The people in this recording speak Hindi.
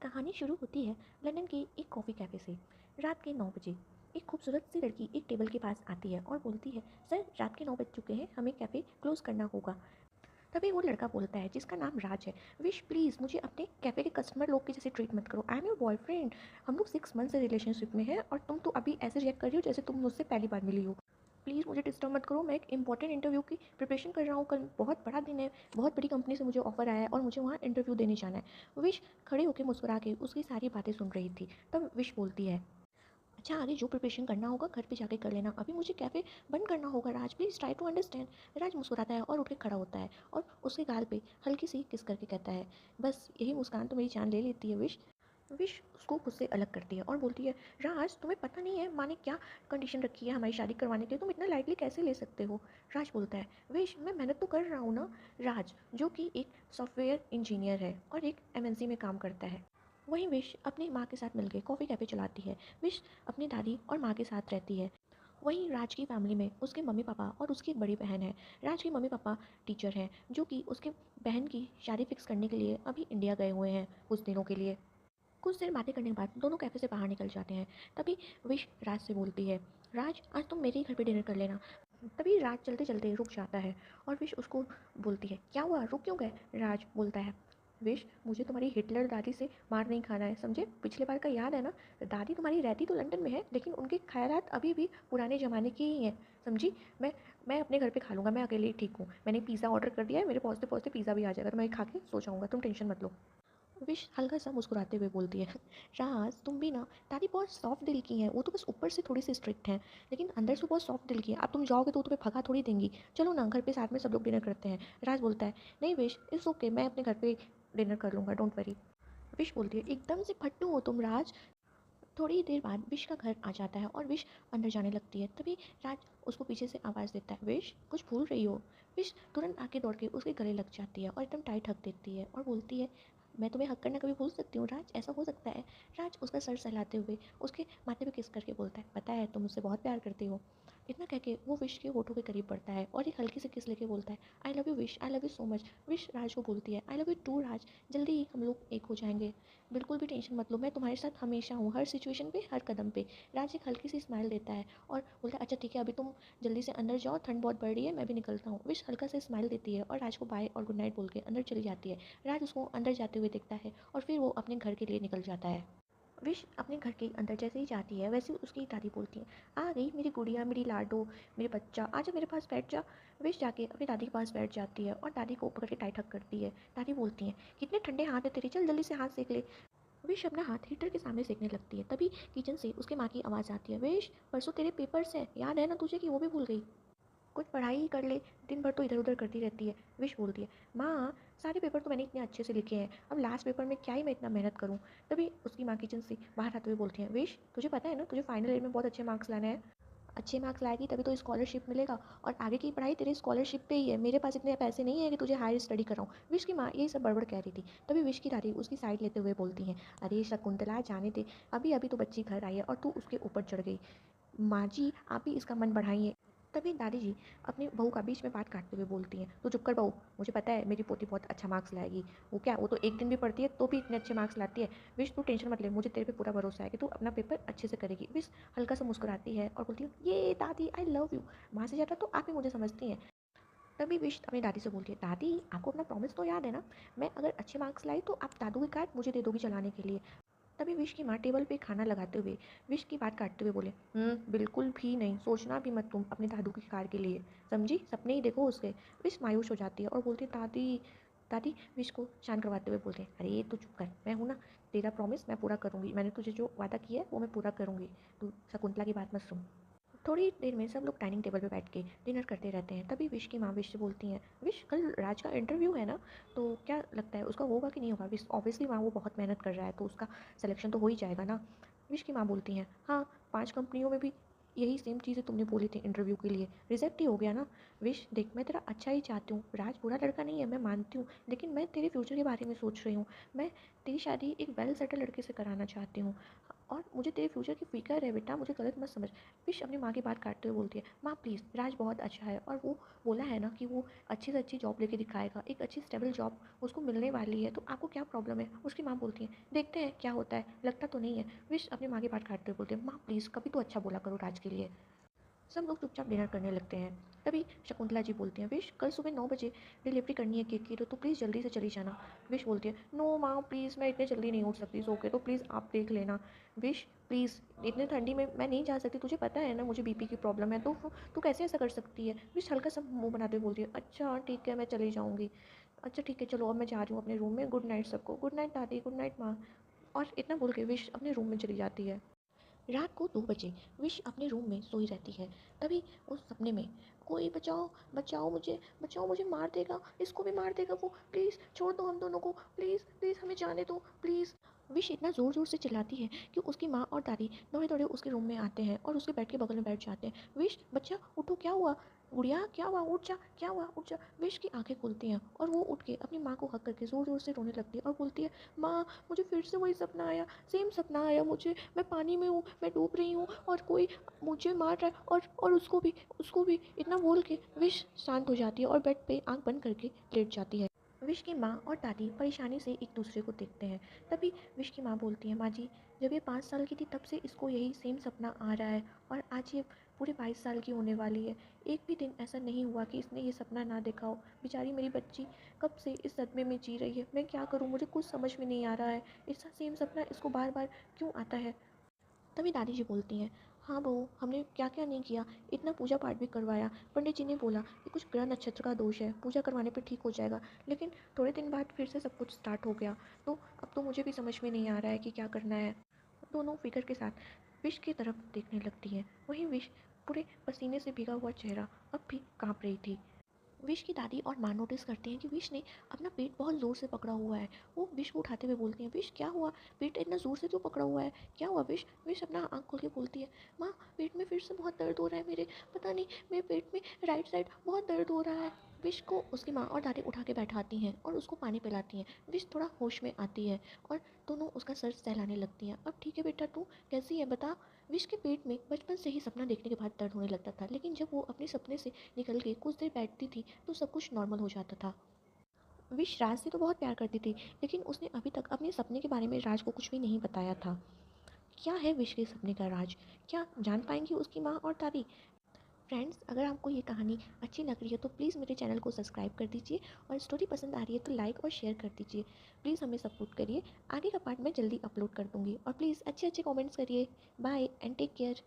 कहानी शुरू होती है लंदन के एक कॉफ़ी कैफ़े से। रात के 9 बजे एक खूबसूरत सी लड़की एक टेबल के पास आती है और बोलती है, सर रात के 9 बज चुके हैं, हमें कैफ़े क्लोज़ करना होगा। तभी वो लड़का बोलता है जिसका नाम राज है, विश प्लीज़ मुझे अपने कैफ़े के कस्टमर लोग के जैसे ट्रीट मत करो। I am your boyfriend. हम लोग 6 मंथ से रिलेशनशिप में हैं और तुम तो अभी ऐसे रिएक्ट कर रही हो जैसे तुम मुझसे पहली बार मिली हो। प्लीज़ मुझे डिस्टर्ब मत करो, मैं एक इंपॉर्टेंट इंटरव्यू की प्रिपरेशन कर रहा हूँ। कल बहुत बड़ा दिन है, बहुत बड़ी कंपनी से मुझे ऑफर आया है और मुझे वहाँ इंटरव्यू देने जाना है। विश खड़े होकर मुस्कुरा के उसकी सारी बातें सुन रही थी। तब विश बोलती है, अच्छा आगे जो प्रिपरेशन करना होगा घर पे जाके कर लेना, अभी मुझे कैफ़े बंद करना होगा। राज प्लीज़ ट्राई टू अंडरस्टैंड। राज मुस्कुराता है और उठ के खड़ा होता है और उसके गाल पे हल्की सी किस करके कहता है, बस यही मुस्कान तो मेरी जान ले लेती है। विश विश उसको खुद से अलग करती है और बोलती है, राज तुम्हें पता नहीं है माँ ने क्या कंडीशन रखी है हमारी शादी करवाने के लिए, तुम इतना लाइटली कैसे ले सकते हो। राज बोलता है, विश मैं मेहनत तो कर रहा हूँ ना। राज जो कि एक सॉफ्टवेयर इंजीनियर है और एक एमएनसी में काम करता है। वहीं विश अपनी माँ के साथ मिलकर कॉफ़ी कैफ़े चलाती है। विश अपनी दादी और माँ के साथ रहती है। वहीं राज की फैमिली में उसके मम्मी पापा और उसकी एक बड़ी बहन है। राज के मम्मी पापा टीचर हैं जो कि उसके बहन की शादी फिक्स करने के लिए अभी इंडिया गए हुए हैं कुछ दिनों के लिए। कुछ देर बातें करने के बाद दोनों कैफ़े से बाहर निकल जाते हैं। तभी विश राज से बोलती है, राज आज तुम मेरे ही घर पे डिनर कर लेना। तभी राज चलते चलते रुक जाता है और विश उसको बोलती है, क्या हुआ रुक क्यों गए। राज बोलता है, विश मुझे तुम्हारी हिटलर दादी से मार नहीं खाना है, समझे। पिछले बार का याद है ना, दादी तुम्हारी रहती तो लंदन में है लेकिन उनके ख्यालात अभी भी पुराने ज़माने के ही हैं, समझी। मैं अपने घर पे खा लूँगा, मैं अकेले ही ठीक हूँ। मैंने पिज़्ज़ा ऑर्डर कर दिया है, मेरे पहुँचते पहुँचते पिज़्ज़ा भी आ जाएगा, तो मैं खा के सो जाऊँगा, तुम टेंशन मत लो। विश हल्का सा मुस्कुराते हुए बोलती है, राज तुम भी ना, दादी बहुत सॉफ्ट दिल की हैं, वो तो बस ऊपर से थोड़ी सी स्ट्रिक्ट हैं लेकिन अंदर से बहुत सॉफ्ट दिल की है। अब तुम जाओगे तो वो तुम्हें भगा थोड़ी देंगी, चलो ना घर पे साथ में सब लोग डिनर करते हैं। राज बोलता है, नहीं विश इट्स ओके, मैं अपने घर पे डिनर कर लूँगा, डोंट वरी। विश बोलती है, एकदम से फट्टू हो तुम राज। थोड़ी देर बाद विश का घर आ जाता है और विश अंदर जाने लगती है। तभी राज उसको पीछे से आवाज़ देता है, विश कुछ भूल रही हो। विश तुरंत आके दौड़ के उसके गले लग जाती है और एकदम टाइट हक देती है और बोलती है, मैं तुम्हें हक करना कभी भूल सकती हूँ राज, ऐसा हो सकता है। राज उसका सर सहलाते हुए उसके माथे पे किस करके बोलता है, पता है तुम मुझसे बहुत प्यार करती हो। इतना कह के वो विश के होठों के करीब बढ़ता है और एक हल्की से किस लेके बोलता है, I love you Vish, I love you so much. Vish Raj को बोलती है, I love you too Raj, जल्दी ही हम लोग एक हो जाएंगे, बिल्कुल भी टेंशन मत लो, मैं तुम्हारे साथ हमेशा हूँ, हर सिचुएशन पे हर कदम पे। राज एक हल्की सी स्माइल देता है और बोलता है, अच्छा ठीक है अभी तुम जल्दी से अंदर जाओ, ठंड बहुत बढ़ रही है, मैं भी निकलता हूँ। विश हल्का से स्माइल देती है और राज को बाय और गुड नाइट बोल के अंदर चली जाती है। राज उसको अंदर जाते हुए देखता है और फिर वो अपने घर के लिए निकल जाता है। विश अपने घर के अंदर जैसे ही जाती है वैसे ही उसकी दादी बोलती है, आ गई मेरी गुड़िया, मेरी लाडो, मेरे बच्चा, आजा मेरे पास बैठ जा। विश जाके अपनी दादी के पास बैठ जाती है और दादी को पकड़ के टाइट हक करती है। दादी बोलती हैं, कितने ठंडे हाथ है तेरे, चल जल्दी से हाथ सेक ले। विश अपना हाथ हीटर के सामने सेकने लगती है। तभी किचन से उसके माँ की आवाज़ आती है, विश परसों तेरे पेपर्स हैं, याद है ना तुझे कि वो भी भूल गई, कुछ पढ़ाई ही कर ले, दिन भर तो इधर उधर करती रहती है। विश बोलती है, माँ सारे पेपर तो मैंने इतने अच्छे से लिखे हैं, अब लास्ट पेपर में क्या ही मैं इतना मेहनत करूँ। तभी उसकी माँ किचन से बाहर आते हुए बोलती हैं, विश तुझे पता है ना तुझे फाइनल ईयर में बहुत अच्छे मार्क्स लाने हैं, अच्छे मार्क्स लाएगी तभी तो स्कॉलरशिप मिलेगा और आगे की पढ़ाई तेरे स्कॉलरशिप पे ही है, मेरे पास इतने पैसे नहीं है कि तुझे हायर स्टडी कराऊँ। विश की माँ यही सब बड़बड़ कह रही थी। तभी विश की दादी उसकी साइड लेते हुए बोलती हैं, अरे शकुंतला जाने दे, अभी अभी तो बच्ची घर आई है और तू उसके ऊपर चढ़ गई, माँ जी आप ही इसका मन बढ़ाइए। तभी दादी जी अपनी बहू का बीच में बात काटते हुए बोलती हैं, तू चुप कर बहू, मुझे पता है मेरी पोती बहुत अच्छा मार्क्स लाएगी। वो क्या, वो तो एक दिन भी पढ़ती है तो भी इतने अच्छे मार्क्स लाती है। विश तू टेंशन मत ले, मुझे तेरे पे पूरा भरोसा है कि तू अपना पेपर अच्छे से करेगी। विश हल्का सा मुस्कुराती है और बोलती है, ये दादी आई लव यू, माँ से ज़्यादा तो आप ही मुझे समझती हैं। तभी विश अपनी दादी से बोलती है, दादी आपको अपना प्रॉमिस तो याद है ना, मैं अगर अच्छे मार्क्स लाई तो आप दादू की कार मुझे दे दोगी चलाने के लिए। तभी विश की माँ टेबल पे खाना लगाते हुए विश की बात काटते हुए बोले, बिल्कुल भी नहीं, सोचना भी मत तुम अपने दादू की कार के लिए, समझी, सपने ही देखो उसके। विश मायूस हो जाती है और बोलती है, दादी दादी। विश को शांत करवाते हुए बोलते हैं, अरे तू चुप कर, मैं हूँ ना, तेरा प्रॉमिस मैं पूरा करूँगी, मैंने तुझे जो वादा किया है वो मैं पूरा करूँगी, तू शकुंतला की बात मत सुन। थोड़ी देर में सब लोग डाइनिंग टेबल पे बैठ के डिनर करते रहते हैं। तभी विश की माँ विश से बोलती हैं, विश कल राज का इंटरव्यू है ना, तो क्या लगता है उसका होगा कि नहीं होगा। विश ऑब्वियसली माँ वो बहुत मेहनत कर रहा है तो उसका सिलेक्शन तो हो ही जाएगा ना। विश की माँ बोलती हैं, हाँ 5 कंपनियों में भी यही सेम चीज़ें तुमने बोली थी इंटरव्यू के लिए, रिजेक्ट ही हो गया ना। विश देख मैं तेरा अच्छा ही चाहती हूँ, राज बुरा लड़का नहीं है मैं मानती हूँ, लेकिन मैं तेरे फ्यूचर के बारे में सोच रही हूँ। मैं तेरी शादी एक वेल सेटल लड़के से कराना चाहती हूँ और मुझे तेरे फ्यूचर की फ़िक्र है बेटा, मुझे गलत मत समझ। विश अपनी माँ की बात काटते हुए बोलती है, माँ प्लीज़, राज बहुत अच्छा है और वो बोला है ना कि वो अच्छी से अच्छी जॉब लेके दिखाएगा, एक अच्छी स्टेबल जॉब उसको मिलने वाली है, तो आपको क्या प्रॉब्लम है? उसकी माँ बोलती है, देखते हैं क्या होता है, लगता तो नहीं है। विश अपनी माँ की बात काटते हुए बोलती है, माँ प्लीज़ कभी तो अच्छा बोला करो राज के लिए। सब लोग चुपचाप डिनर करने लगते हैं। तभी शकुंतला जी बोलती हैं, विश कल सुबह 9 बजे डिलीवरी करनी है केक की, तो प्लीज़ जल्दी से चली जाना। विश बोलती है, नो माँ प्लीज़, मैं इतने जल्दी नहीं उठ सकती सो के, तो प्लीज़ आप देख लेना। विश प्लीज़, इतने ठंडी में मैं नहीं जा सकती, तुझे पता है ना मुझे बीपी की प्रॉब्लम है, तो तू कैसे ऐसा कर सकती है? विश हल्का सा मुंह बनाते हुए बोलती है, अच्छा ठीक है मैं चली जाऊँगी। अच्छा ठीक है चलो अब मैं जा रही हूँ अपने रूम में, गुड नाइट सबको, गुड नाइट दादी, गुड नाइट माँ। और इतना बोल के विश अपने रूम में चली जाती है। रात को 2 बजे विश अपने रूम में सोई रहती है। तभी उस सपने में, कोई बचाओ, बचाओ मुझे मार देगा, इसको भी मार देगा वो, प्लीज़ छोड़ दो हम दोनों को, प्लीज़ प्लीज़ हमें जाने दो प्लीज़। विश इतना ज़ोर ज़ोर से चिल्लाती है कि उसकी माँ और दादी दौड़े दौड़े उसके रूम में आते हैं और उसके बेड के बगल में बैठ जाते हैं। विश बच्चा उठो, क्या हुआ? गुड़िया क्या हुआ, उठ जा, क्या हुआ, उठ जा। विश की आंखें खुलती हैं और वो उठ के अपनी माँ को हक करके ज़ोर ज़ोर से रोने लगती है और बोलती है, माँ मुझे फिर से वही सपना आया, सेम सपना आया मुझे, मैं पानी में हूँ, मैं डूब रही हूँ और कोई मुझे मार रहा है, और उसको भी। इतना बोल के विश शांत हो जाती है और बेड पे आंख बंद करके लेट जाती है। विश की माँ और दादी परेशानी से एक दूसरे को देखते हैं। तभी विश की माँ बोलती है, माँ जी जब ये 5 साल की थी तब से इसको यही सेम सपना आ रहा है और आज ये पूरे 22 साल की होने वाली है, एक भी दिन ऐसा नहीं हुआ कि इसने ये सपना ना देखा हो। बेचारी मेरी बच्ची कब से इस सदमे में जी रही है, मैं क्या करूँ, मुझे कुछ समझ में नहीं आ रहा है, ऐसा सेम सपना इसको बार बार क्यों आता है। तभी दादी जी बोलती हैं, हाँ बहू हमने क्या क्या नहीं किया, इतना पूजा पाठ भी करवाया, पंडित जी ने बोला कि कुछ ग्रह नक्षत्र का दोष है, पूजा करवाने पे ठीक हो जाएगा, लेकिन थोड़े दिन बाद फिर से सब कुछ स्टार्ट हो गया, तो अब तो मुझे भी समझ में नहीं आ रहा है कि क्या करना है। दोनों फिक्र के साथ विश की तरफ देखने लगती हैं। वहीं विश पूरे पसीने से भीगा हुआ चेहरा अब भी काँप रही थी। विश की दादी और माँ नोटिस करते हैं कि विश ने अपना पेट बहुत ज़ोर से पकड़ा हुआ है। वो विश को उठाते हुए बोलती हैं, विश क्या हुआ, पेट इतना ज़ोर से क्यों पकड़ा हुआ है, क्या हुआ विश? विश अपना आँख खोल के बोलती है, माँ पेट में फिर से बहुत दर्द हो रहा है मेरे, पता नहीं मेरे पेट में राइट साइड बहुत दर्द हो रहा है। विश को उसकी माँ और दादी उठा के बैठाती हैं और उसको पानी पिलाती हैं। विश थोड़ा होश में आती है और दोनों उसका सर सहलाने लगती हैं। अब ठीक है बेटा, तू कैसी है बता। विश के पेट में बचपन से ही सपना देखने के बाद दर्द होने लगता था, लेकिन जब वो अपने सपने से निकल के कुछ देर बैठती थी तो सब कुछ नॉर्मल हो जाता था। विश राज से तो बहुत प्यार करती थी, लेकिन उसने अभी तक अपने सपने के बारे में राज को कुछ भी नहीं बताया था। क्या है विश के सपने का राज, क्या जान पाएंगी उसकी माँ और दादी? फ्रेंड्स, अगर आपको ये कहानी अच्छी लग रही है तो प्लीज़ मेरे चैनल को सब्सक्राइब कर दीजिए और स्टोरी पसंद आ रही है तो लाइक और शेयर कर दीजिए। प्लीज़ हमें सपोर्ट करिए, आगे का पार्ट मैं जल्दी अपलोड कर दूँगी और प्लीज़ अच्छे अच्छे कमेंट्स करिए। Bye and take care.